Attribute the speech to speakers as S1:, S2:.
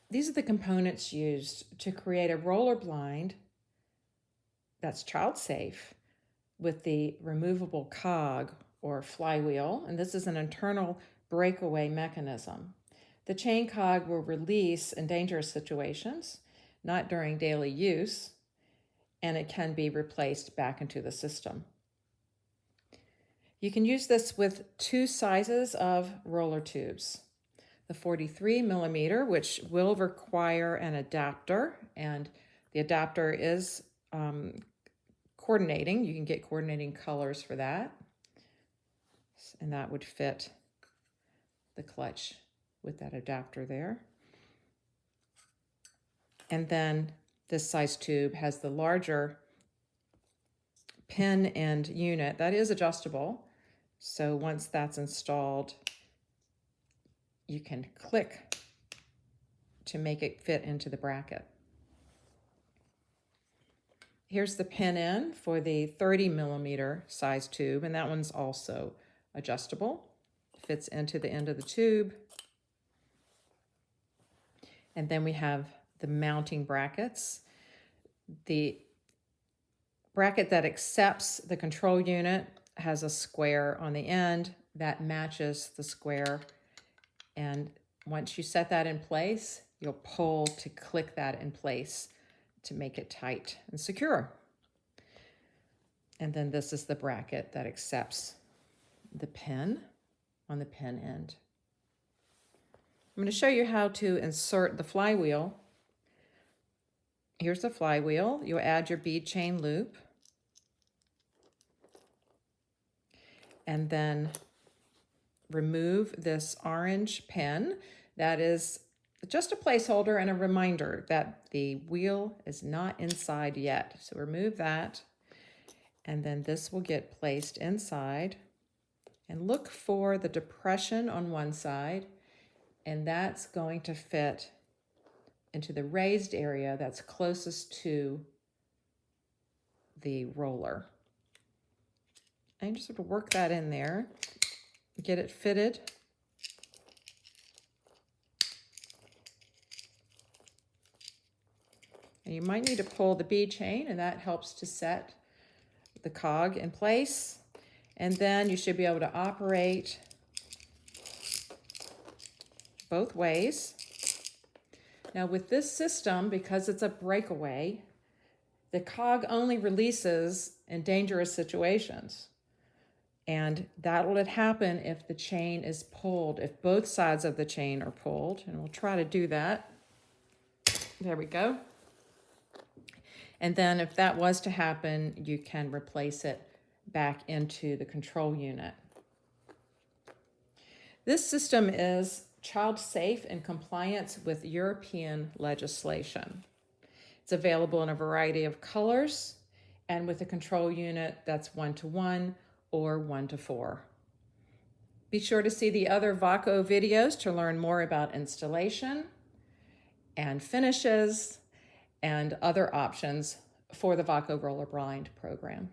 S1: These are the components used to create a roller blind that's child safe with the removable cog or flywheel, and this is an internal breakaway mechanism. The chain cog will release in dangerous situations, not during daily use, and it can be replaced back into the system. You can use this with two sizes of roller tubes. The 43 millimeter, which will require an adapter, and the adapter is coordinating. You can get coordinating colors for that, and that would fit the clutch with that adapter there. And then this size tube has the larger pin end unit that is adjustable. So once that's installed, you can click to make it fit into the bracket. Here's the pin end for the 30 millimeter size tube, and that one's also adjustable. Fits into the end of the tube. And then we have the mounting brackets. The bracket that accepts the control unit has a square on the end that matches the square. And once you set that in place, you'll pull to click that in place to make it tight and secure. And then this is the bracket that accepts the pin on the pin end. I'm going to show you how to insert the flywheel. Here's the flywheel. You'll add your bead chain loop. And then remove this orange pin. That is just a placeholder and a reminder that the wheel is not inside yet. So remove that. And then this will get placed inside. And look for the depression on one side. And that's going to fit into the raised area that's closest to the roller. And you just have to work that in there, get it fitted. And you might need to pull the bead chain, and that helps to set the cog in place. And then you should be able to operate both ways. Now with this system, because it's a breakaway, the cog only releases in dangerous situations. And that will happen if the chain is pulled, if both sides of the chain are pulled. And we'll try to do that. There we go. And then if that was to happen, you can replace it back into the control unit. This system is child safe in compliance with European legislation. It's available in a variety of colors, and with a control unit that's 1-to-1 or 1-to-4. Be sure to see the other Vako videos to learn more about installation and finishes and other options for the Vako Roller Blind program.